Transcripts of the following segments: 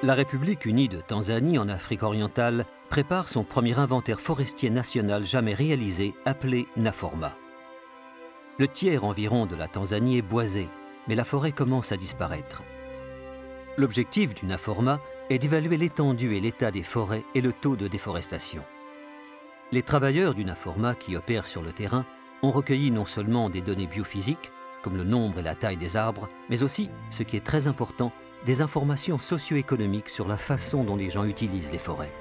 La République unie de Tanzanie en Afrique orientale prépare son premier inventaire forestier national jamais réalisé, appelé Naforma. Le tiers environ de la Tanzanie est boisé, mais la forêt commence à disparaître. L'objectif du Naforma est d'évaluer l'étendue et l'état des forêts et le taux de déforestation. Les travailleurs du Naforma qui opèrent sur le terrain ont recueilli non seulement des données biophysiques, comme le nombre et la taille des arbres, mais aussi, ce qui est très important, des informations socio-économiques sur la façon dont les gens utilisent les forêts.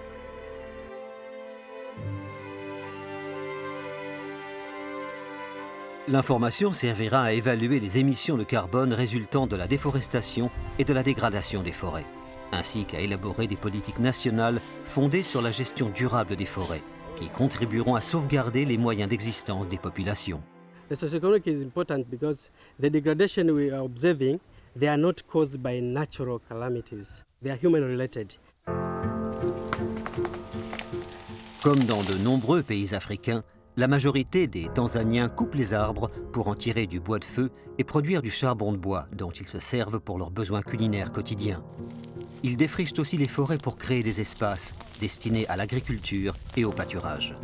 L'information servira à évaluer les émissions de carbone résultant de la déforestation et de la dégradation des forêts, ainsi qu'à élaborer des politiques nationales fondées sur la gestion durable des forêts, qui contribueront à sauvegarder les moyens d'existence des populations. The socioeconomic is important because the degradation we are observing, they are not caused by natural calamities. They are human-related. Comme dans de nombreux pays africains, la majorité des Tanzaniens coupent les arbres pour en tirer du bois de feu et produire du charbon de bois dont ils se servent pour leurs besoins culinaires quotidiens. Ils défrichent aussi les forêts pour créer des espaces destinés à l'agriculture et au pâturage.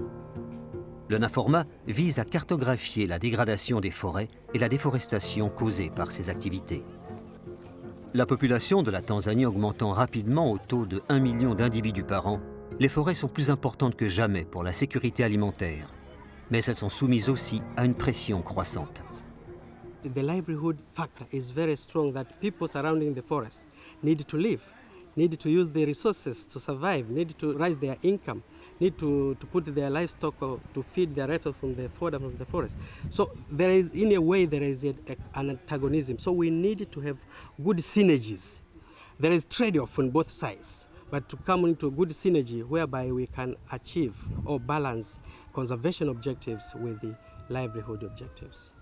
Le Naforma vise à cartographier la dégradation des forêts et la déforestation causée par ces activités. La population de la Tanzanie augmentant rapidement au taux de 1 million d'individus par an, les forêts sont plus importantes que jamais pour la sécurité alimentaire. Mais elles sont soumises aussi à une pression croissante. The livelihood factor is very strong that people surrounding the forest need to live, need to use the resources to survive, need to raise their income, need to put their livestock to feed their livestock from the fodder from the forest. So there is, in a way, there is an antagonism. So we need to have good synergies. There is trade-off on both sides, but to come into a good synergy whereby we can achieve or balance conservation objectives with the livelihood objectives.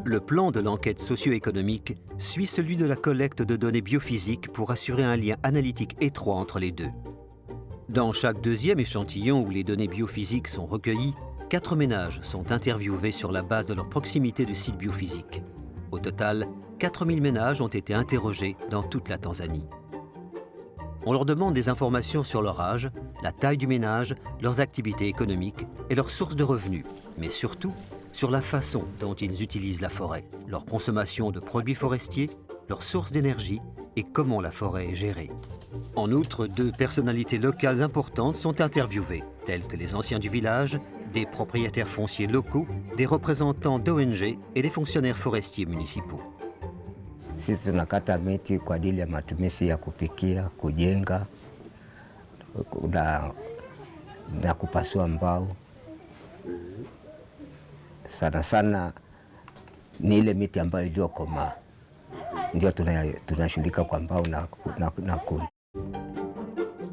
Le plan de l'enquête socio-économique suit celui de la collecte de données biophysiques pour assurer un lien analytique étroit entre les deux. Dans chaque deuxième échantillon où les données biophysiques sont recueillies, 4 ménages sont interviewés sur la base de leur proximité de sites biophysiques. Au total, 4000 ménages ont été interrogés dans toute la Tanzanie. On leur demande des informations sur leur âge, la taille du ménage, leurs activités économiques et leurs sources de revenus, mais surtout sur la façon dont ils utilisent la forêt, leur consommation de produits forestiers, leurs sources d'énergie et comment la forêt est gérée. En outre, 2 personnalités locales importantes sont interviewées, telles que les anciens du village, des propriétaires fonciers locaux, des représentants d'ONG et des fonctionnaires forestiers municipaux. Sisi tunakata miti kwa ajili ya matumizi ya kupikia, kujenga na kupasua mbao. Sana sana ni ile miti ambayo iliyokomaa ndio tunashughulika kwa mbao na kuni.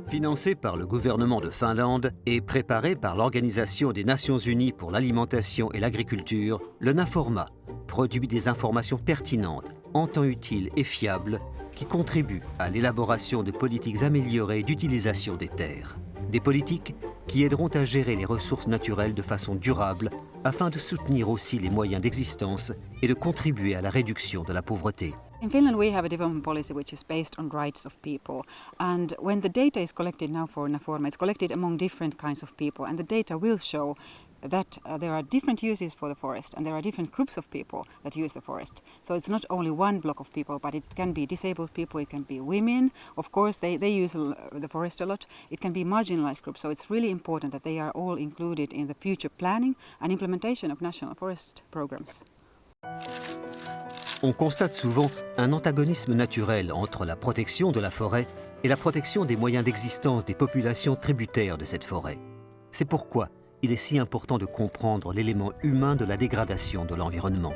Financé par le gouvernement de Finlande et préparé par l'Organisation des Nations Unies pour l'alimentation et l'agriculture, le Naforma produit des informations pertinentes, en temps utile et fiable, qui contribuent à l'élaboration de politiques améliorées d'utilisation des terres. Des politiques qui aideront à gérer les ressources naturelles de façon durable afin de soutenir aussi les moyens d'existence et de contribuer à la réduction de la pauvreté. In Finland, we have a development policy which is based on rights of people. And when the data is collected now for Naforma, it's collected among different kinds of people. And the data will show that there are different uses for the forest and there are different groups of people that use the forest. So it's not only one block of people, but it can be disabled people, it can be women. Of course, they use the forest a lot. It can be marginalized groups. So it's really important that they are all included in the future planning and implementation of national forest programs. On constate souvent un antagonisme naturel entre la protection de la forêt et la protection des moyens d'existence des populations tributaires de cette forêt. C'est pourquoi il est si important de comprendre l'élément humain de la dégradation de l'environnement.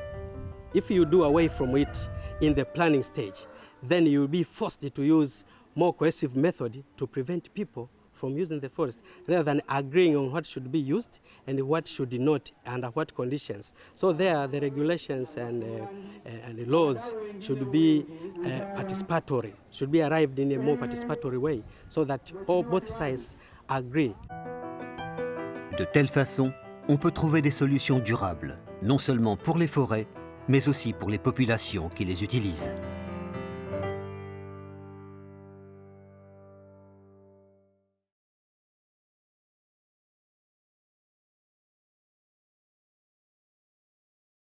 If you do away from it in the planning stage, then you will be forced to use more coercive method to prevent people from using the forest, rather than agreeing on what should be used and what should not, under what conditions. So there, the regulations and the laws should be participatory, should be arrived in a more participatory way, so that both sides agree. De telle façon, on peut trouver des solutions durables, non seulement pour les forêts, mais aussi pour les populations qui les utilisent.